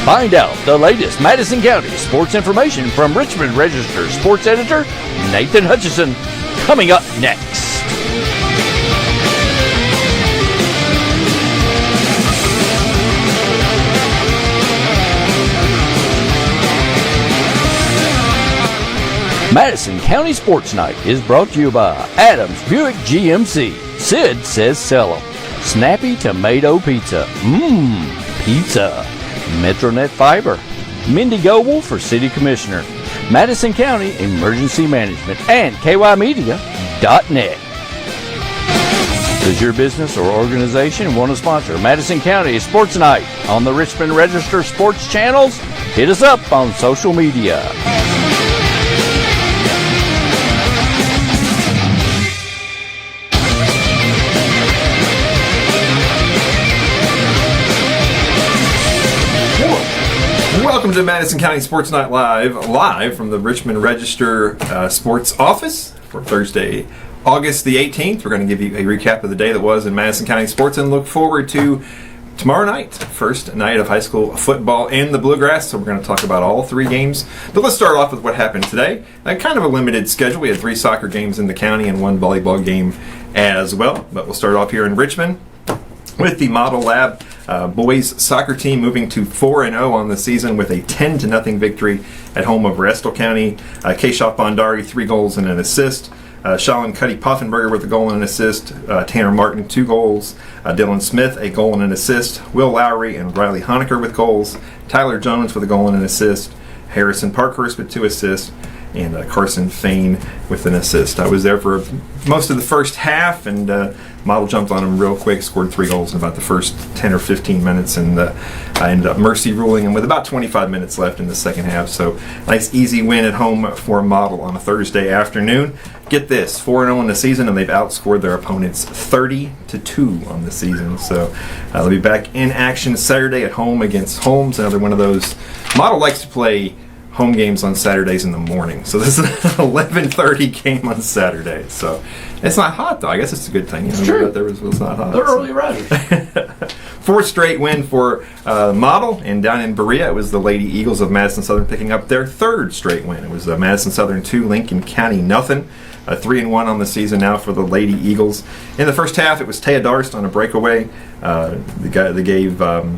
Find out the latest Madison County sports information from Richmond Register sports editor Nathan Hutchison, coming up next. Madison County Sports Night is brought to you by Adams Buick GMC. Sid says sell 'em. Snappy Tomato Pizza. Pizza. Metronet Fiber. Mendi Goble for City Commissioner. Madison County Emergency Management. And KYmedia.net. Does your business or organization want to sponsor Madison County Sports Night on the Richmond Register Sports channels? Hit us up on social media. Welcome to Madison County Sports Night live from the Richmond Register Sports Office for Thursday, August the 18th. We're going to give you a recap of the day that was in Madison County sports and look forward to tomorrow night, first night of high school football in the Bluegrass. So we're going to talk about all three games. But let's start off with what happened today. Kind of a limited schedule. We had 3 soccer games in the county and 1 volleyball game as well. But we'll start off here in Richmond with the Model Lab boys soccer team moving to 4-0 on the season with a 10-0 victory at home over Estill County. Keshav Bondari, 3 goals and an assist. Shalin Cuddy Puffenberger with a goal and an assist. Tanner Martin, 2 goals. Dylan Smith, a goal and an assist. Will Lowry and Riley Honecker with goals. Tyler Jones with a goal and an assist. Harrison Parkhurst with 2 assists. And Carson Fain with an assist. I was there for most of the first half, and Model jumped on him real quick, scored 3 goals in about the first 10 or 15 minutes, and I ended up mercy ruling him with about 25 minutes left in the second half. So nice easy win at home for Model on a Thursday afternoon. Get this, 4-0 in the season, and they've outscored their opponents 30-2 on the season. So they'll be back in action Saturday at home against Holmes, another one of those. Model likes to play home games on Saturdays in the morning. So this is an 11:30 game on Saturday. So it's not hot, though. I guess it's a good thing. It's true. That it was not hot. They're early riders. 4th straight win for Model, and down in Berea, it was the Lady Eagles of Madison Southern picking up their 3rd straight win. It was Madison Southern 2, Lincoln County nothing. 3-1 on the season now for the Lady Eagles. In the first half, it was Taya Darst on a breakaway. The guy that gave the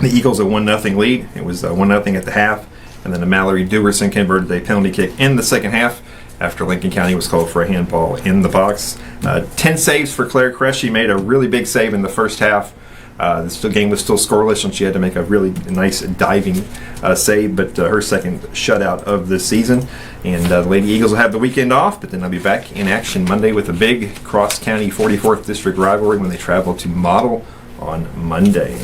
Eagles a 1-0 lead. It was 1-0 at the half. And then Mallory Dugerson converted a penalty kick in the second half after Lincoln County was called for a handball in the box. 10 saves for Claire Kress. She made a really big save in the first half. The game was still scoreless, and she had to make a really nice diving save, but her second shutout of the season. And the Lady Eagles will have the weekend off, but then they'll be back in action Monday with a big cross-county 44th District rivalry when they travel to Model on Monday.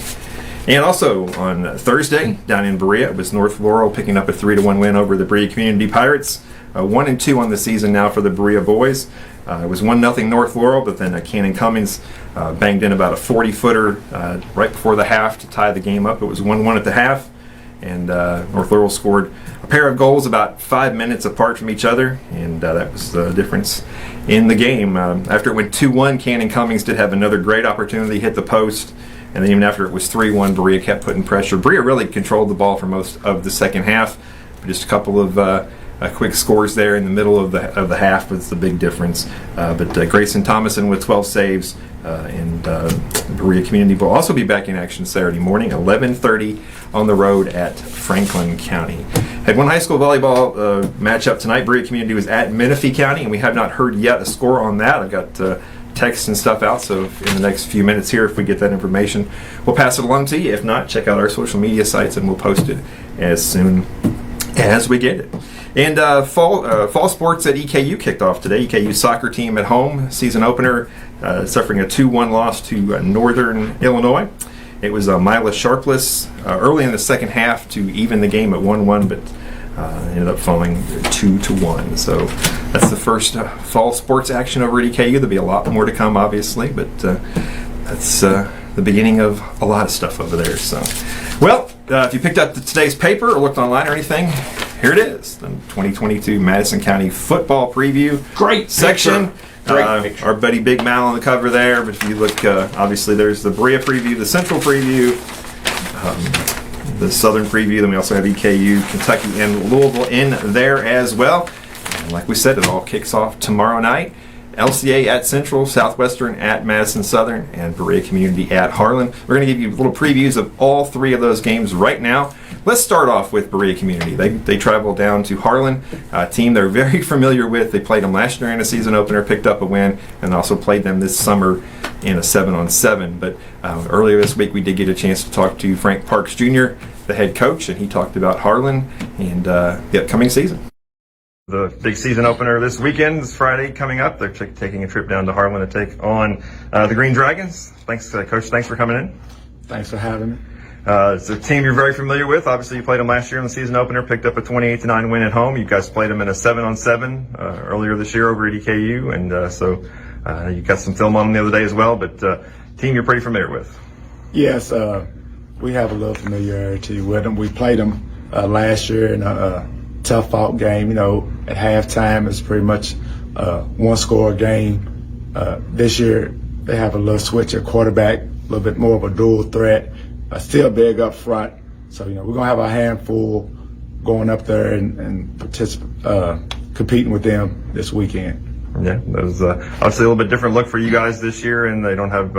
And also on Thursday, down in Berea, it was North Laurel picking up a 3-1 win over the Berea Community Pirates. 1-2 on the season now for the Berea boys. It was 1-0 North Laurel, but then Cannon Cummings banged in about a 40-footer right before the half to tie the game up. It was 1-1 at the half, and North Laurel scored a pair of goals about 5 minutes apart from each other, and that was the difference in the game. After it went 2-1, Cannon Cummings did have another great opportunity, hit the post. And then even after it was 3-1, Berea kept putting pressure. Berea really controlled the ball for most of the second half. But just a couple of quick scores there in the middle of the half was the big difference. But Grayson Thomason with 12 saves, and Berea Community will also be back in action Saturday morning, 11:30 on the road at Franklin County. Had one high school volleyball matchup tonight. Berea Community was at Menifee County, and we have not heard yet a score on that. I've got text and stuff out, so in the next few minutes here, if we get that information, we'll pass it along to you. If not, check out our social media sites and we'll post it as soon as we get it. And fall sports at EKU kicked off today. EKU soccer team at home, season opener, suffering a 2-1 loss to Northern Illinois. It was Mila Sharpless early in the second half to even the game at 1-1, but ended up falling 2-1. So that's the first fall sports action over at EKU. There'll be a lot more to come, obviously, but that's the beginning of a lot of stuff over there. So, well, if you picked up today's paper or looked online or anything, here it is, the 2022 Madison County football preview. Great section. Great picture. Our buddy Big Mal on the cover there. But if you look, obviously there's the Berea preview, the Central preview, the Southern preview. Then we also have EKU, Kentucky, and Louisville in there as well. And like we said, it all kicks off tomorrow night. LCA at Central, Southwestern at Madison Southern, and Berea Community at Harlan. We're going to give you little previews of all three of those games right now. Let's start off with Berea Community. They travel down to Harlan, a team they're very familiar with. They played them last year in a season opener, picked up a win, and also played them this summer in a 7-on-7. But earlier this week, we did get a chance to talk to Frank Parks Jr., the head coach, and he talked about Harlan and the upcoming season. The big season opener this weekend is Friday coming up. They're taking a trip down to Harlan to take on the Green Dragons. Thanks, Coach. Thanks for coming in. Thanks for having me. It's a team you're very familiar with. Obviously, you played them last year in the season opener, picked up a 28-9 win at home. You guys played them in a 7-on-7 earlier this year over at EKU, and so you got some film on them the other day as well. But team you're pretty familiar with. Yes, we have a little familiarity with them. We played them last year in a tough fought game. At halftime it's pretty much one-score game. This year they have a little switch at quarterback, a little bit more of a dual threat. Still big up front, so we're gonna have a handful going up there and competing with them this weekend. Yeah, that was obviously a little bit different look for you guys this year, and they don't have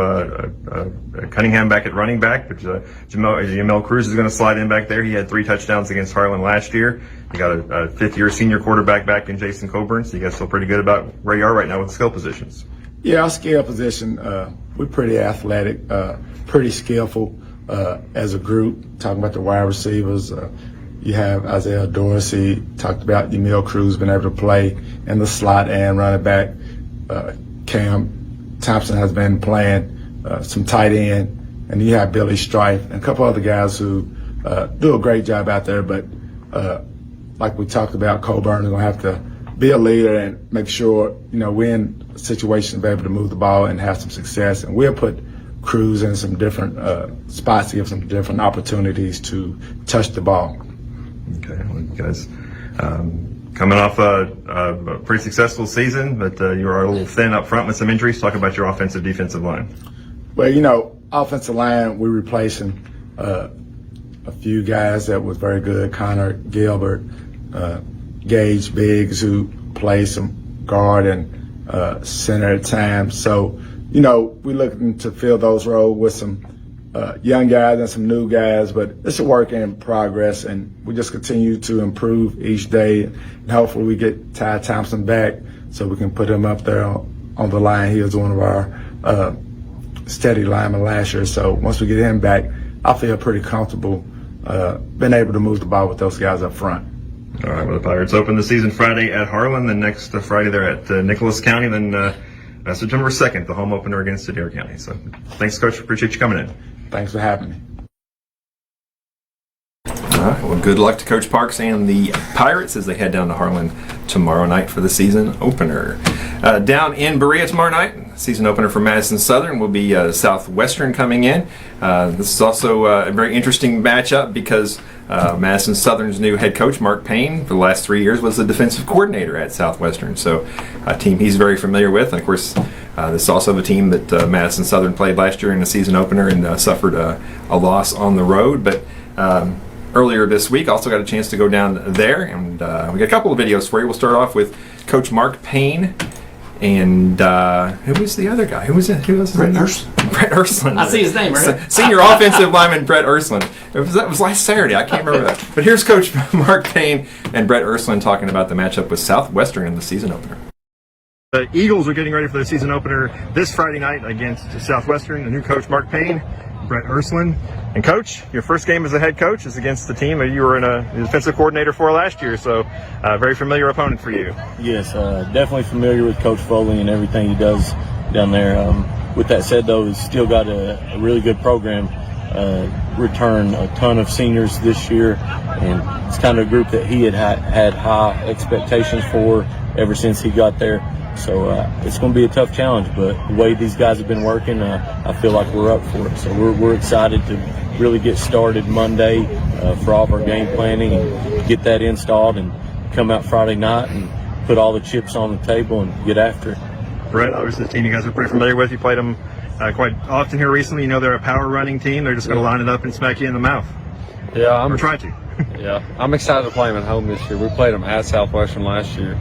Cunningham back at running back, but Jamel Cruz is going to slide in back there. He had 3 touchdowns against Harlan last year. You got a fifth-year senior quarterback back in Jason Coburn, so you guys feel pretty good about where you are right now with the skill positions. Yeah, our skill position, we're pretty athletic, pretty skillful as a group. Talking about the wide receivers, you have Isaiah Dorsey, talked about Jamel Cruz being able to play in the slot and running back. Cam Thompson has been playing some tight end, and you have Billy Strife and a couple other guys who do a great job out there. But like we talked about, Coburn is going to have to be a leader and make sure we're in a situation to be able to move the ball and have some success. And we'll put Cruz in some different spots to give some different opportunities to touch the ball. Okay, well, you guys coming off a pretty successful season, but you are a little thin up front with some injuries. Talk about your offensive defensive line. Well, offensive line, we're replacing a few guys that was very good. Connor Gilbert, Gage Biggs, who plays some guard and center at times. So, we're looking to fill those roles with some young guys and some new guys, but it's a work in progress, and we just continue to improve each day. And hopefully we get Ty Thompson back so we can put him up there on the line. He was one of our steady linemen last year. So once we get him back, I feel pretty comfortable being able to move the ball with those guys up front. All right, well, the Pirates open the season Friday at Harlan, then next Friday they're at Nicholas County, then September 2nd, the home opener against Adair County. So thanks, Coach. Appreciate you coming in. Thanks for having me. All right, well, good luck to Coach Parks and the Pirates as they head down to Harlan tomorrow night for the season opener. Down in Berea tomorrow night, season opener for Madison Southern will be Southwestern coming in. This is also a very interesting matchup because Madison Southern's new head coach, Mark Payne, for the last 3 years was the defensive coordinator at Southwestern. So a team he's very familiar with. And of course, this is also the team that Madison Southern played last year in the season opener and suffered a loss on the road. But earlier this week, also got a chance to go down there, and we got a couple of videos for you. We'll start off with Coach Mark Payne. And who was the other guy? Who was it? Brett Ursuline. Brett Ursuline. I see his name, right? Senior offensive lineman Brett Ursuline. That was last Saturday. I can't remember that. But here's Coach Mark Payne and Brett Ursuline talking about the matchup with Southwestern in the season opener. The Eagles are getting ready for their season opener this Friday night against Southwestern. The new coach, Mark Payne, Brett Ursuline. And Coach, your first game as a head coach is against the team that you were a defensive coordinator for last year, so a very familiar opponent for you. Yes, definitely familiar with Coach Foley and everything he does down there. With that said, though, he's still got a really good program. Return a ton of seniors this year, and it's kind of a group that he had high expectations for ever since he got there. So it's going to be a tough challenge, but the way these guys have been working, I feel like we're up for it. So we're excited to really get started Monday for all of our game planning and get that installed and come out Friday night and put all the chips on the table and get after it. Brett, obviously the team you guys are pretty familiar with. You played them quite often here recently. You know they're a power running team. They're just going to line it up and smack you in the mouth. Yeah, or try to. Yeah, I'm excited to play them at home this year. We played them at Southwestern last year,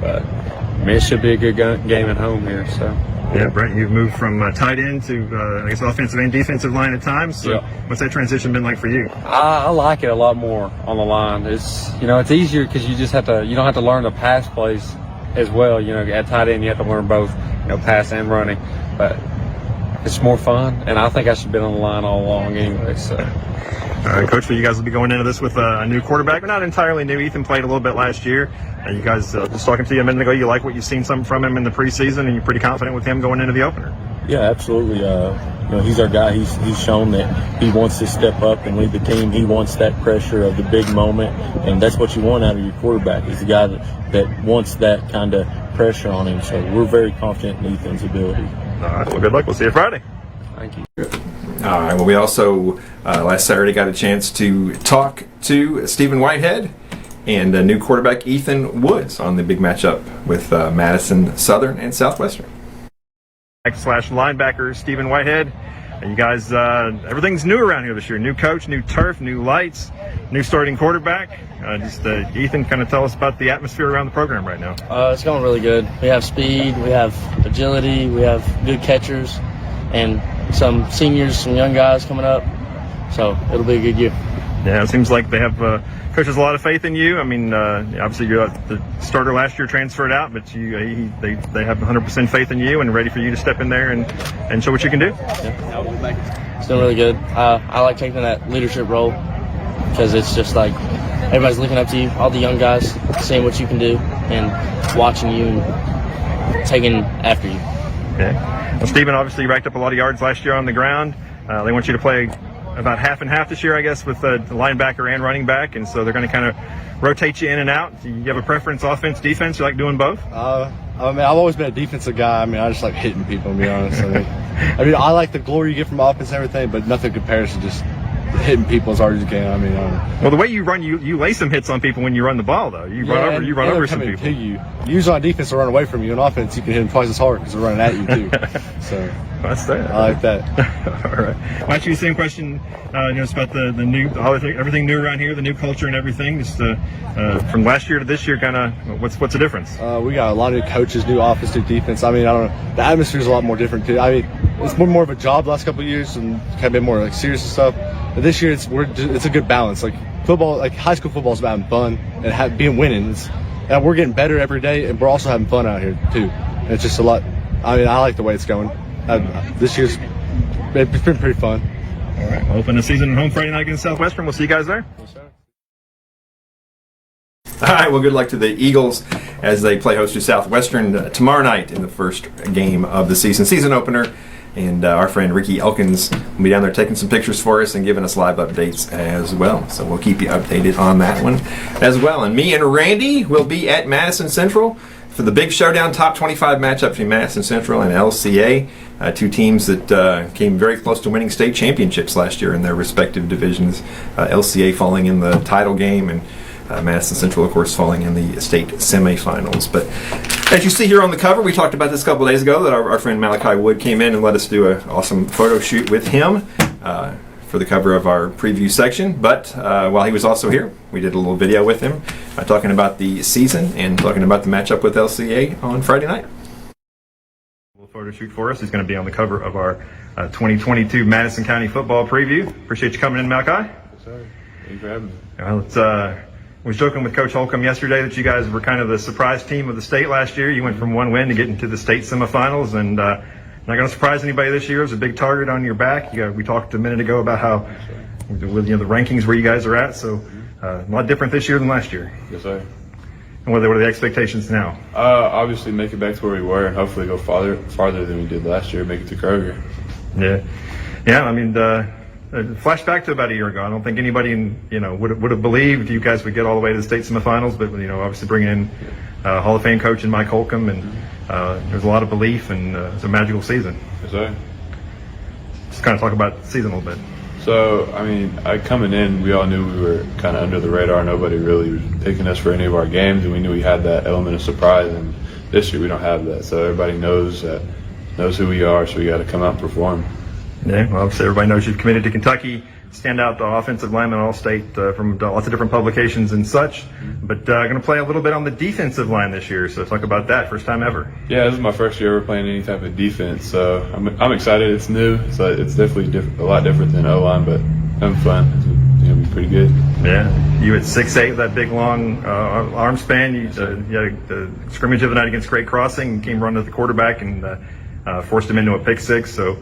but I mean, it should be a good game at home here. So. Yeah, Brent, you've moved from tight end to, I guess, offensive and defensive line at times. So what's that transition been like for you? I like it a lot more on the line. It's it's easier because you don't have to learn the pass plays as well. At tight end you have to learn both, pass and running. But it's more fun, and I think I should have been on the line all along anyway. So. All right, Coach, you guys will be going into this with a new quarterback, but not entirely new. Ethan played a little bit last year. You guys, just talking to you a minute ago, you like what you've seen from him in the preseason, and you're pretty confident with him going into the opener. Yeah, absolutely. He's our guy. He's shown that he wants to step up and lead the team. He wants that pressure of the big moment, and that's what you want out of your quarterback. He's the guy that wants that kind of pressure on him. So we're very confident in Ethan's ability. All right, well, good luck. We'll see you Friday. Thank you. All right, well, we also last Saturday got a chance to talk to Stephen Whitehead and new quarterback Ethan Woods on the big matchup with Madison Southern and Southwestern. /linebacker Stephen Whitehead. And you guys, everything's new around here this year. New coach, new turf, new lights, new starting quarterback. Ethan, kind of tell us about the atmosphere around the program right now. It's going really good. We have speed, we have agility, we have good catchers, and some seniors, some young guys coming up. So it'll be a good year. Yeah, it seems like they have coach has a lot of faith in you. I mean, obviously you're the starter last year, transferred out, but they have 100% faith in you and ready for you to step in there and show what you can do. Yeah. It's doing really good. I like taking that leadership role because it's just like everybody's looking up to you, all the young guys seeing what you can do and watching you and taking after you. Okay. Well, Stephen, obviously you racked up a lot of yards last year on the ground. They want you to play about half and half this year, I guess, with the linebacker and running back, and so they're going to kind of rotate you in and out. Do you have a preference, offense, defense? You like doing both? I mean, I've always been a defensive guy. I mean, I just like hitting people, to be honest. I mean, I like the glory you get from offense and everything, but nothing compares to just hitting people as hard as you can. I mean, well, the way you run, you lay some hits on people when you run the ball, though. You run over some people. Usually on defense, they'll run away from you. On offense, you can hit them twice as hard because they're running at you too. So that's that. I like that. All right. I'll ask you the same question. Just about the new, everything new around here, the new culture and everything. Just from last year to this year, kind of what's the difference? We got a lot of new coaches, new offense, new defense. I mean, I don't know. The atmosphere is a lot more different too. I mean, it's more of a job the last couple of years and kind of been more like serious and stuff. But this year, it's a good balance. Like football, like high school football is about having fun and being winning. And we're getting better every day, and we're also having fun out here too. And it's just a lot. I mean, I like the way it's going. This year's it's been pretty fun. All right, we'll open the season at home Friday night against Southwestern. We'll see you guys there. Yes, sir. All right, well, good luck to the Eagles as they play host to Southwestern tomorrow night in the first game of the season opener. And our friend Ricky Elkins will be down there taking some pictures for us and giving us live updates as well. So we'll keep you updated on that one as well. And me and Randy will be at Madison Central for the big showdown top 25 matchup between Madison Central and LCA, two teams that came very close to winning state championships last year in their respective divisions. LCA falling in the title game and Madison Central, of course, falling in the state semifinals. But as you see here on the cover, we talked about this a couple of days ago that our friend Malachi Wood came in and let us do an awesome photo shoot with him for the cover of our preview section. But while he was also here, we did a little video with him talking about the season and talking about the matchup with LCA on Friday night. A little photo shoot for us. He's going to be on the cover of our 2022 Madison County football preview. Appreciate you coming in, Malachi. Yes, sir. Thanks for having me. Well, I was joking with Coach Holcomb yesterday that you guys were kind of the surprise team of the state last year. You went from one win to get into the state semifinals, and not going to surprise anybody this year. It was a big target on your back. We talked a minute ago about how with the rankings where you guys are at, so a lot different this year than last year. Yes, sir. And what are the expectations now? Obviously make it back to where we were and hopefully go farther than we did last year, make it to Kroger. Yeah. I mean, flashback to about a year ago. I don't think anybody would have believed you guys would get all the way to the state semifinals, but obviously bringing in Hall of Fame coach and Mike Holcomb, and there's a lot of belief, and it's a magical season. Yes, sir. Just kind of talk about the season a little bit. So, I mean, coming in, we all knew we were kind of under the radar. Nobody really was picking us for any of our games, and we knew we had that element of surprise. And this year, we don't have that. So everybody knows who we are. So we got to come out and perform. Yeah, well, obviously everybody knows you've committed to Kentucky. standout offensive lineman All-State from lots of different publications and such. But going to play a little bit on the defensive line this year. So talk about that. First time ever. Yeah, this is my first year ever playing any type of defense, so I'm excited. It's new, so it's definitely a lot different than O-line, but having fun. It's going to be pretty good. Yeah, you at 6'8", that big long arm span. You had a scrimmage of the night against Great Crossing and came running to the quarterback and forced him into a pick six. So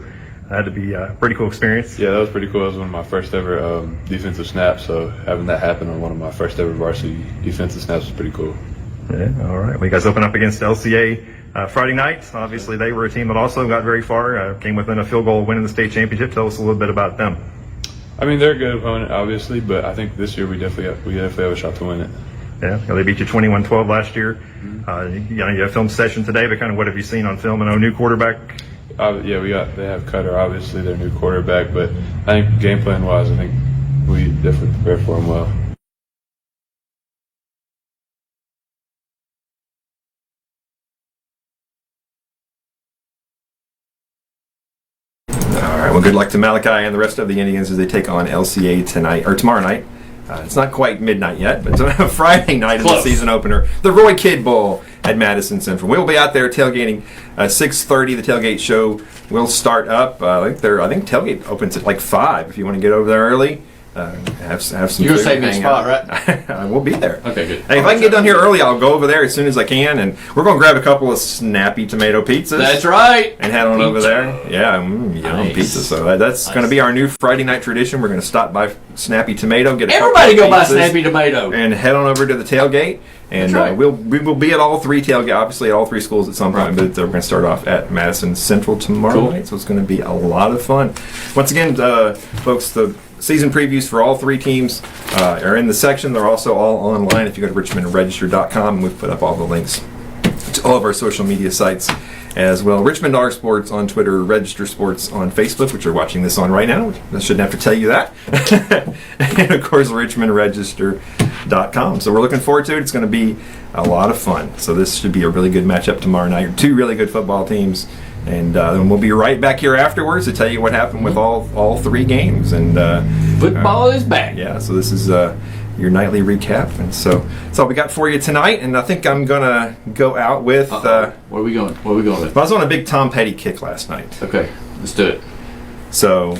that had to be a pretty cool experience. Yeah, that was pretty cool. It was one of my first ever defensive snaps, so having that happen on one of my first ever varsity defensive snaps was pretty cool. Yeah, all right. Well, you guys open up against LCA Friday night. Obviously, they were a team that also got very far, came within a field goal of winning the state championship. Tell us a little bit about them. I mean, they're a good opponent, obviously, but I think this year we definitely have a shot to win it. Yeah, they beat you 21-12 last year. You had a film session today, but kind of what have you seen on film? And new quarterback. Yeah, they have Cutter, obviously, their new quarterback, but I think game plan wise, I think we definitely prepared for him well. All right. Well, good luck to Malachi and the rest of the Indians as they take on LCA tomorrow night. It's not quite midnight yet, but it's Friday night is the season opener, the Roy Kidd Bowl at Madison Central. We'll be out there tailgating 6:30. The tailgate show will start up. I think tailgate opens at like 5. If you want to get over there early, have some. You're gonna food, save me a hang spot, out. right? I will be there. Okay, good. Hey, if I can get down here early, I'll go over there as soon as I can, and we're going to grab a couple of Snappy tomato pizzas. That's right. And head on over there. Yeah, yum, pizza. So that's going to be our new Friday night tradition. We're going to stop by Snappy Tomato, get a Everybody couple go of buy pizzas, Snappy Tomato. and head on over to the tailgate. And right. we will be at all 3 tailgate, obviously at all 3 schools at some point. But we're going to start off at Madison Central tomorrow night, so it's going to be a lot of fun. Once again, folks, the season previews for all 3 teams are in the section. They're also all online if you go to richmondregister.com, and we've put up all the links to all of our social media sites as well. Richmond R Sports on Twitter, Register Sports on Facebook, which you're watching this on right now. I shouldn't have to tell you that. And of course, richmondregister.com. So we're looking forward to it. It's going to be a lot of fun. So this should be a really good matchup tomorrow night. 2 really good football teams. And then we'll be right back here afterwards to tell you what happened with all 3 games. And football is back. Yeah, so this is your nightly recap. And so that's all we got for you tonight. And I think I'm going to go out with... Where are we going? What are we going with? I was on a big Tom Petty kick last night. Okay, let's do it. So I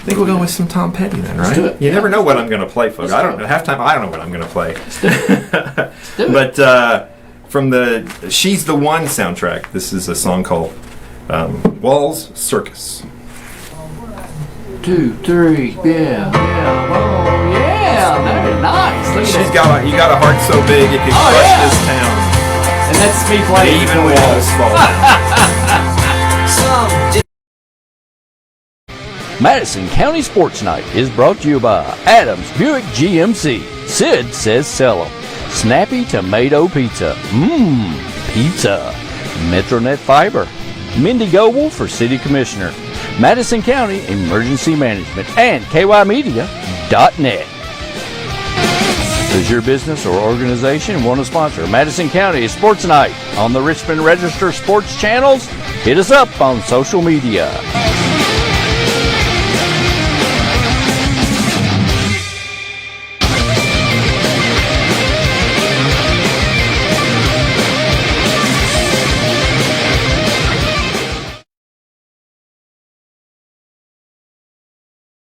think we'll go with some Tom Petty then, right? Let's do it. You never know what I'm going to play, folks. I don't know. Halftime, I don't know what I'm going to play. Let's do it. But from the She's the One soundtrack, this is a song called Walls Circus. 2, 3, yeah, oh yeah, nice. Look at that. You got a heart so big it could crush this town. And that's me playing. Even walls fall. Madison County Sports Night is brought to you by Adams Buick GMC. Sid says sell 'em. Snappy Tomato Pizza. Pizza. Metronet Fiber. Mendi Goble for City Commissioner. Madison County Emergency Management and KYmedia.net. Does your business or organization want to sponsor Madison County Sports Night on the Richmond Register Sports channels? Hit us up on social media.